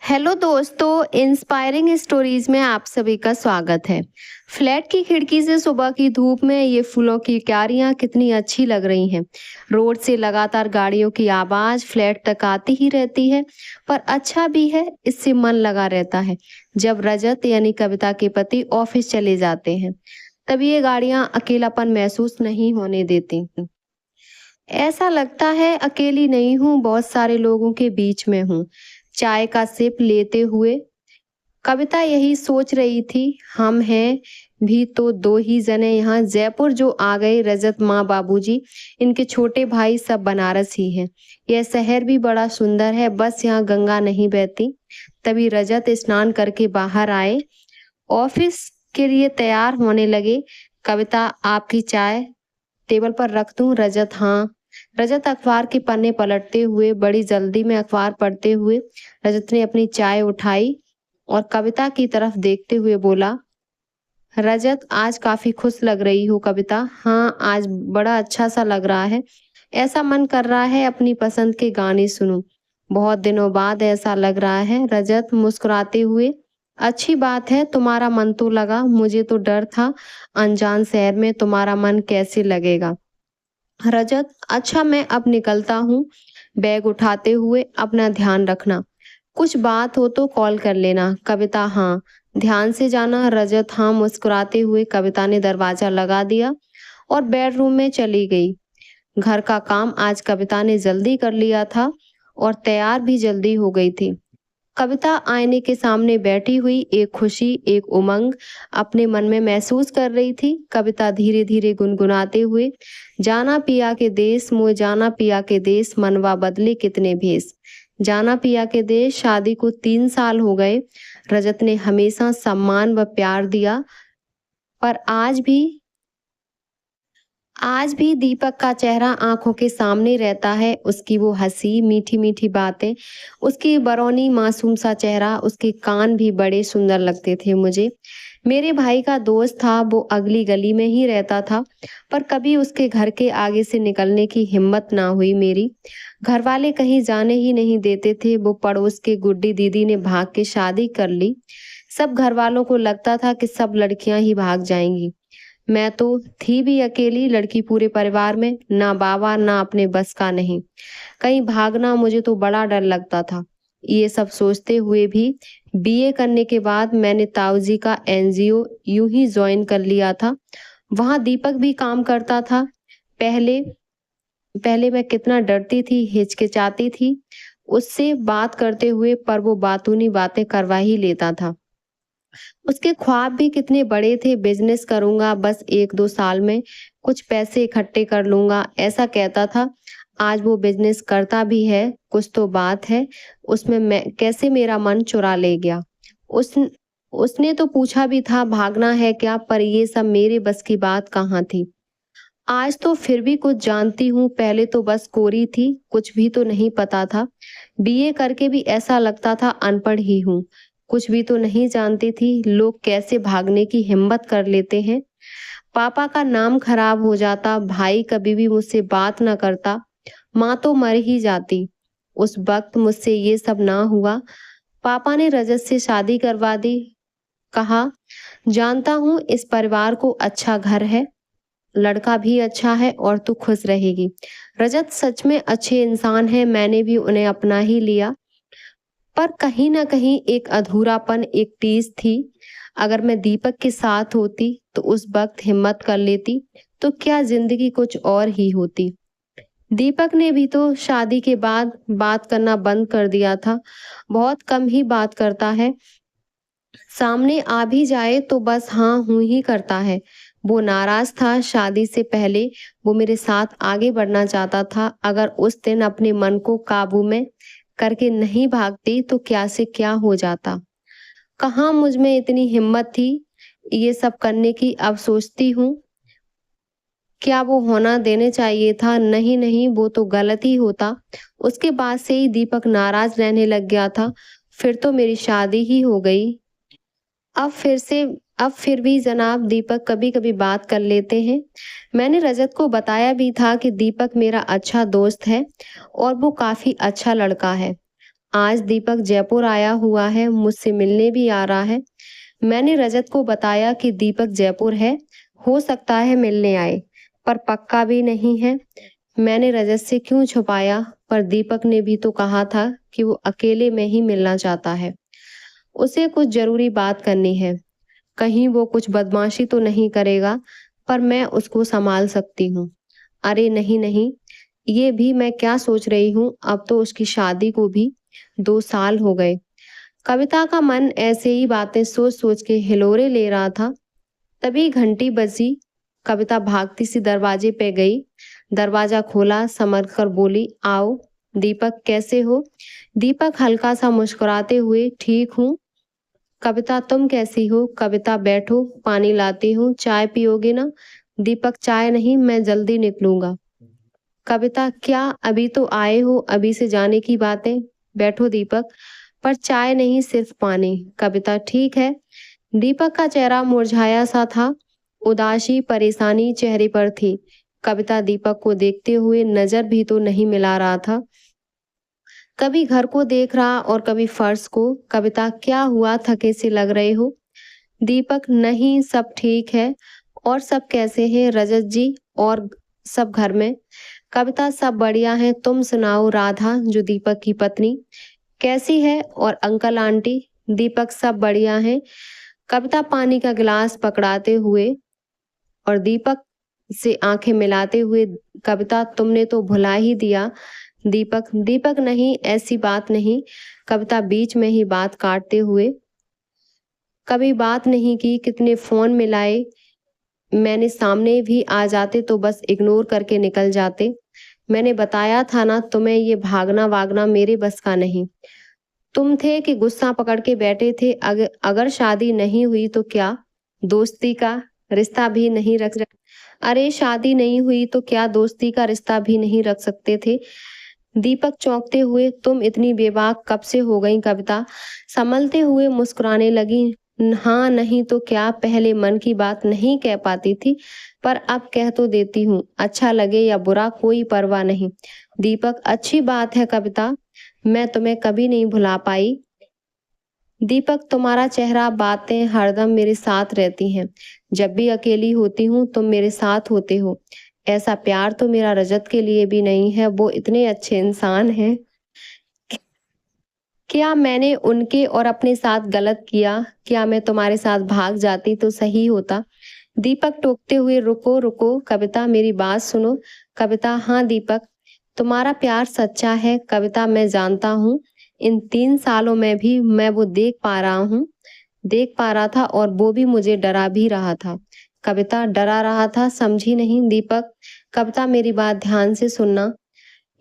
Hello दोस्तों, inspiring stories में आप सभी का स्वागत है। फ्लैट की खिड़की से सुबह की धूप में ये फूलों की क्यारियां कितनी अच्छी लग रही हैं। रोड से लगातार गाड़ियों की आवाज फ्लैट तक आती ही रहती है, पर अच्छा भी है, इससे मन लगा रहता है। जब रजत यानी कविता के पति ऑफिस चले जाते हैं, तब ये गाड़ियां अकेलापन महसूस नहीं होने देती। ऐसा लगता है अकेली नहीं हूँ, बहुत सारे लोगों के बीच में हूँ। चाय का सिप लेते हुए कविता यही सोच रही थी। हम हैं भी तो दो ही जने यहाँ। जयपुर जो आ गए, रजत माँ बाबूजी, इनके छोटे भाई सब बनारस ही हैं। यह शहर भी बड़ा सुंदर है, बस यहाँ गंगा नहीं बहती। तभी रजत स्नान करके बाहर आए, ऑफिस के लिए तैयार होने लगे। कविता, आपकी चाय टेबल पर रख दूं? रजत, हाँ। रजत अखबार के पन्ने पलटते हुए, बड़ी जल्दी में अखबार पढ़ते हुए, रजत ने अपनी चाय उठाई और कविता की तरफ देखते हुए बोला, रजत, आज काफी खुश लग रही हो। कविता, हाँ, आज बड़ा अच्छा सा लग रहा है। ऐसा मन कर रहा है अपनी पसंद के गाने सुनूं। बहुत दिनों बाद ऐसा लग रहा है। रजत मुस्कुराते हुए, अच्छी बात है, तुम्हारा मन तो लगा। मुझे तो डर था, अनजान शहर में तुम्हारा मन कैसे लगेगा। रजत, अच्छा, मैं अब निकलता हूँ। बैग उठाते हुए, अपना ध्यान रखना। कुछ बात हो तो कॉल कर लेना। कविता, हाँ, ध्यान से जाना। रजत, हाँ, मुस्कुराते हुए कविता ने दरवाजा लगा दिया और बेडरूम में चली गई। घर का काम आज कविता ने जल्दी कर लिया था और तैयार भी जल्दी हो गई थी। कविता आईने के सामने बैठी हुई एक खुशी, एक उमंग अपने मन में महसूस कर रही थी। कविता धीरे धीरे गुनगुनाते हुए, जाना पिया के देश, मोए जाना पिया के देश, मनवा बदले कितने भेष। जाना पिया के देश। शादी को 3 साल हो गए। रजत ने हमेशा सम्मान व प्यार दिया, पर आज भी दीपक का चेहरा आंखों के सामने रहता है। उसकी वो हंसी, मीठी मीठी बातें, उसकी बरौनी मासूम सा चेहरा, उसके कान भी बड़े सुंदर लगते थे मुझे। मेरे भाई का दोस्त था, वो अगली गली में ही रहता था, पर कभी उसके घर के आगे से निकलने की हिम्मत ना हुई मेरी। घर वाले कहीं जाने ही नहीं देते थे। वो पड़ोस के गुड्डी दीदी ने भाग के शादी कर ली। सब घर वालों को लगता था कि सब लड़कियां ही भाग जाएंगी। मैं तो थी भी अकेली लड़की पूरे परिवार में, ना बाबा ना अपने बस का नहीं। कहीं भागना, मुझे तो बड़ा डर लगता था। ये सब सोचते हुए भी बीए करने के बाद मैंने ताऊजी का एनजीओ यूं ही ज्वाइन कर लिया था। वहां दीपक भी काम करता था। पहले पहले मैं कितना डरती थी, हिचकिचाती थी उससे बात करते हुए, पर वो बातूनी बातें करवा ही लेता था। उसके ख्वाब भी कितने बड़े थे, बिजनेस करूंगा बस 1-2 साल में, कुछ पैसे इकट्ठे कर लूंगा, ऐसा कहता था। आज वो बिजनेस करता भी है, कुछ तो बात है उसमें। मैं कैसे मेरा मन चुरा ले गया। उस उसने तो पूछा भी था भागना है क्या, पर ये सब मेरे बस की बात कहाँ थी। आज तो फिर भी कुछ जानती हूँ, पहले तो बस कोरी थी, कुछ भी तो नहीं पता था। बीए करके भी ऐसा लगता था अनपढ़ ही हूँ, कुछ भी तो नहीं जानती थी। लोग कैसे भागने की हिम्मत कर लेते हैं। पापा का नाम खराब हो जाता, भाई कभी भी मुझसे बात ना करता, माँ तो मर ही जाती। उस वक्त मुझसे ये सब ना हुआ। पापा ने रजत से शादी करवा दी। कहा, जानता हूँ इस परिवार को अच्छा घर है, लड़का भी अच्छा है और तू खुश रहेगी। रजत सच में अच्छे इंसान है, मैंने भी उन्हें अपना ही लिया, पर कहीं ना कहीं एक अधूरापन, एक टीस थी। अगर मैं दीपक के साथ होती तो उस वक्त हिम्मत कर लेती, तो क्या जिंदगी कुछ और ही होती। दीपक ने भी तो शादी के बाद बात करना बंद कर दिया था, बहुत कम ही बात करता है। सामने आ भी जाए तो बस हाँ हूं ही करता है। वो नाराज था शादी से पहले, वो मेरे साथ आगे बढ़ना चाहता था। अगर उस दिन अपने मन को काबू में करके नहीं भागती तो क्या से क्या हो जाता। कहाँ मुझ में इतनी हिम्मत थी ये सब करने की। अब सोचती हूँ, क्या वो होना देने चाहिए था। नहीं नहीं, वो तो गलत ही होता। उसके बाद से ही दीपक नाराज रहने लग गया था, फिर तो मेरी शादी ही हो गई। अब फिर से अब फिर भी जनाब दीपक कभी कभी बात कर लेते हैं। मैंने रजत को बताया भी था कि दीपक मेरा अच्छा दोस्त है और वो काफी अच्छा लड़का है। आज दीपक जयपुर आया हुआ है, मुझसे मिलने भी आ रहा है। मैंने रजत को बताया कि दीपक जयपुर है, हो सकता है मिलने आए, पर पक्का भी नहीं है। मैंने रजत से क्यों छुपाया, पर दीपक ने भी तो कहा था कि वो अकेले में ही मिलना चाहता है। उसे कुछ जरूरी बात करनी है, कहीं वो कुछ बदमाशी तो नहीं करेगा, पर मैं उसको संभाल सकती हूँ। अरे नहीं नहीं, ये भी मैं क्या सोच रही हूँ, अब तो उसकी शादी को भी 2 साल हो गए। कविता का मन ऐसे ही बातें सोच सोच के हिलोरे ले रहा था। तभी घंटी बजी। कविता भागती सी दरवाजे पे गई, दरवाजा खोला, समझ कर बोली, आओ। दीपक कैसे हो? दीपक हल्का सा मुस्कुराते हुए, ठीक हूँ। कविता तुम कैसी हो? कविता बैठो, पानी लाती हूँ, चाय पियोगे ना? दीपक चाय नहीं, मैं जल्दी निकलूंगा। कविता क्या, अभी तो आए हो, अभी से जाने की बातें। बैठो दीपक, पर चाय नहीं, सिर्फ पानी। कविता ठीक है। दीपक का चेहरा मुरझाया सा था, उदासी परेशानी चेहरे पर थी। कविता दीपक को देखते हुए नजर भी तो नहीं मिला रहा था, कभी घर को देख रहा और कभी फर्श को। कविता क्या हुआ, थके से लग रहे हो? दीपक नहीं, सब ठीक है। और सब कैसे हैं रजत जी और सब घर में? कविता सब बढ़िया है, तुम सुनाओ। राधा जो दीपक की पत्नी कैसी है, और अंकल आंटी? दीपक सब बढ़िया है। कविता पानी का गिलास पकड़ाते हुए और दीपक से आंखें मिलाते हुए, कविता तुमने तो भुला ही दिया। दीपक दीपक नहीं, ऐसी बात नहीं। कविता बीच में ही बात काटते हुए, कभी बात नहीं की, कितने फोन मिलाए, मैंने सामने भी आ जाते तो बस इग्नोर करके निकल जाते। मैंने बताया था ना तुम्हें, ये भागना वागना मेरे बस का नहीं। तुम थे कि गुस्सा पकड़ के बैठे थे। अगर शादी नहीं हुई तो क्या, दोस्ती का रिश्ता भी नहीं रख। अरे शादी नहीं हुई तो क्या दोस्ती का रिश्ता भी नहीं रख सकते थे? दीपक चौंकते हुए, तुम इतनी बेबाक कब से हो गई? कविता संभलते हुए मुस्कुराने लगी, हाँ नहीं तो क्या, पहले मन की बात नहीं कह पाती थी, पर अब कह तो देती हूँ, अच्छा लगे या बुरा कोई परवाह नहीं। दीपक अच्छी बात है कविता, मैं तुम्हें कभी नहीं भुला पाई। दीपक तुम्हारा चेहरा बातें हरदम मेरे साथ रहती हैं, जब भी अकेली होती हूँ तुम मेरे साथ होते हो। ऐसा प्यार तो मेरा रजत के लिए भी नहीं है, वो इतने अच्छे इंसान हैं। क्या मैंने उनके और अपने साथ गलत किया? क्या मैं तुम्हारे साथ भाग जाती तो सही होता? दीपक टोकते हुए, रुको रुको कविता, मेरी बात सुनो। कविता हाँ दीपक, तुम्हारा प्यार सच्चा है। कविता मैं जानता हूँ, इन 3 सालों में भी मैं वो देख पा रहा था, और वो भी मुझे डरा भी रहा था। कविता डरा रहा था, समझी नहीं। दीपक कविता मेरी बात ध्यान से सुनना,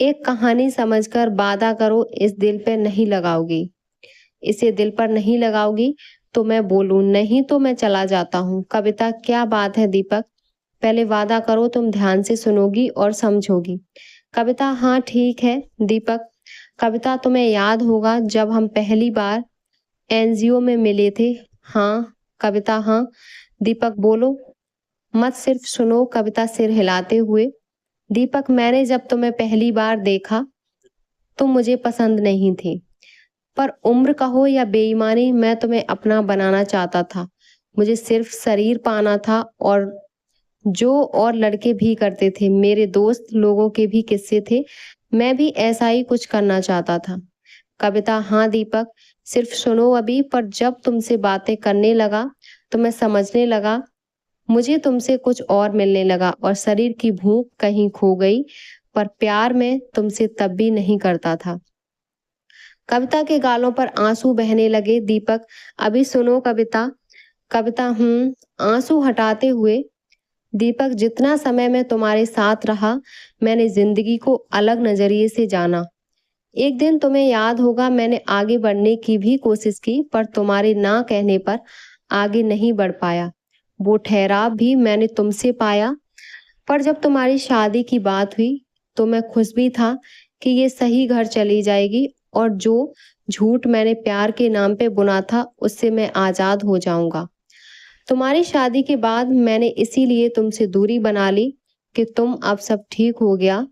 एक कहानी समझकर वादा करो, इस दिल पे नहीं लगाओगी, इसे दिल पर नहीं लगाओगी तो मैं बोलूं, नहीं तो मैं चला जाता हूँ। कविता क्या बात है दीपक, पहले वादा करो तुम ध्यान से सुनोगी और समझोगी। कविता हाँ ठीक है। दीपक कविता तुम्हें याद होगा जब हम पहली बार एनजीओ में मिले थे? हाँ। कविता हाँ। दीपक बोलो मत, सिर्फ सुनो। कविता सिर हिलाते हुए, दीपक मैंने जब तुम्हें पहली बार देखा तुम मुझे पसंद नहीं थी, पर उम्र कहो या बेईमानी, मैं तुम्हें अपना बनाना चाहता था। मुझे सिर्फ शरीर पाना था, और जो और लड़के भी करते थे, मेरे दोस्त लोगों के भी किस्से थे, मैं भी ऐसा ही कुछ करना चाहता था। कविता हाँ दीपक, सिर्फ सुनो अभी। पर जब तुमसे बातें करने लगा तो मैं समझने लगा, मुझे तुमसे कुछ और मिलने लगा, और शरीर की भूख कहीं खो गई, पर प्यार में तुमसे तब भी नहीं करता था। कविता के गालों पर आंसू बहने लगे। दीपक अभी सुनो कविता। कविता आंसू हटाते हुए, दीपक जितना समय मैं तुम्हारे साथ रहा, मैंने जिंदगी को अलग नजरिए से जाना। एक दिन तुम्हें याद होगा, मैंने आगे बढ़ने की भी कोशिश की, पर तुम्हारे ना कहने पर आगे नहीं बढ़ पाया। वो ठहराव भी मैंने तुमसे पाया, पर जब तुम्हारी शादी की बात हुई तो मैं खुश भी था कि ये सही घर चली जाएगी, और जो झूठ मैंने प्यार के नाम पे बुना था उससे मैं आजाद हो जाऊंगा। तुम्हारी शादी के बाद मैंने इसीलिए तुमसे दूरी बना ली कि तुम अब सब ठीक हो गया।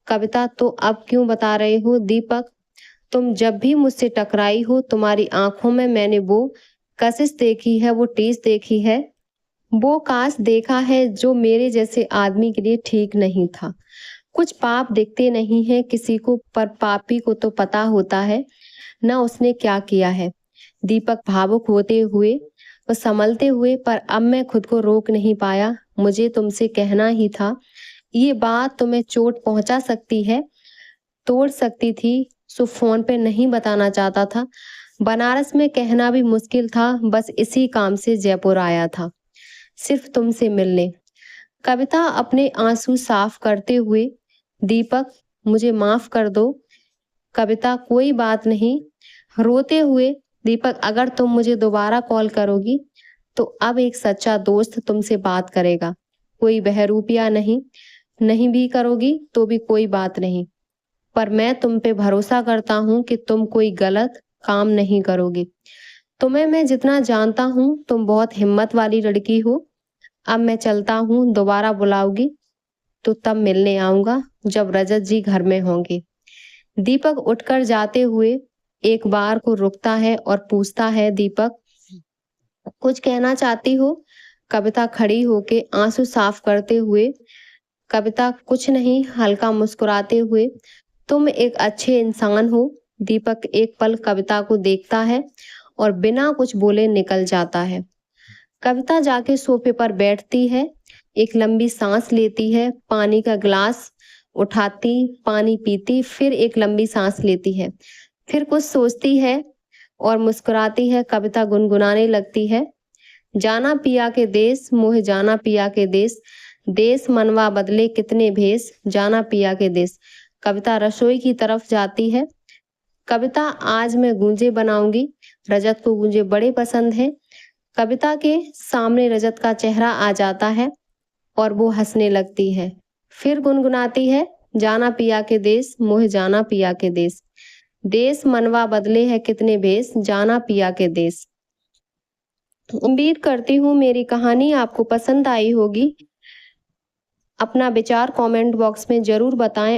कविता तो अब क्यों बता रहे हो? दीपक तुम जब भी मुझसे टकराई हो, तुम्हारी आंखों में मैंने वो कशिश देखी है, वो टीस देखी है, वो काश देखा है जो मेरे जैसे आदमी के लिए ठीक नहीं था। कुछ पाप दिखते नहीं है किसी को, पर पापी को तो पता होता है ना उसने क्या किया है। दीपक भावुक होते हुए और संभलते हुए, पर अब मैं खुद को रोक नहीं पाया। मुझे तुमसे कहना ही था, ये बात तुम्हें चोट पहुंचा सकती है, तोड़ सकती थी, सो फोन पे नहीं बताना चाहता था। बनारस में कहना भी मुश्किल था, बस इसी काम से जयपुर आया था, सिर्फ तुमसे मिलने। कविता अपने आंसू साफ करते हुए, दीपक मुझे माफ कर दो। कविता कोई बात नहीं। रोते हुए, दीपक अगर तुम मुझे दोबारा कॉल करोगी तो अब एक सच्चा दोस्त तुमसे बात करेगा, कोई बहरूपिया नहीं। नहीं भी करोगी तो भी कोई बात नहीं, पर मैं तुम पे भरोसा करता हूँ कि तुम कोई गलत काम नहीं करोगी। तुम्हें मैं जितना जानता हूँ, तुम बहुत हिम्मत वाली लड़की हो। अब मैं चलता हूँ, दोबारा बुलाओगी तो तब मिलने आऊंगा जब रजत जी घर में होंगे। दीपक उठकर जाते हुए एक बार को रुकता है और पूछता है, दीपक कुछ कहना चाहती हो? कविता खड़ी होके आंसू साफ करते हुए, कविता कुछ नहीं, हल्का मुस्कुराते हुए, तुम एक अच्छे इंसान हो। दीपक एक पल कविता को देखता है और बिना कुछ बोले निकल जाता है। कविता जाके सोफे पर बैठती है, एक लंबी सांस लेती है, पानी का ग्लास उठाती, पानी पीती, फिर एक लंबी सांस लेती है, फिर कुछ सोचती है और मुस्कुराती है। कविता गुनगुनाने लगती है, जाना पिया के देश, मोह जाना पिया के देश, देश मनवा बदले कितने भेष, जाना पिया के देश। कविता रसोई की तरफ जाती है। कविता आज मैं गूंजे बनाऊंगी, रजत को गूंजे बड़े पसंद हैं। कविता के सामने रजत का चेहरा आ जाता है और वो हंसने लगती है, फिर गुनगुनाती है, जाना पिया के देश, मोह जाना पिया के देश, देश मनवा बदले है कितने भेष, जाना पिया के देश। उम्मीद करती हूँ मेरी कहानी आपको पसंद आई होगी। अपना विचार कमेंट बॉक्स में जरूर बताएं।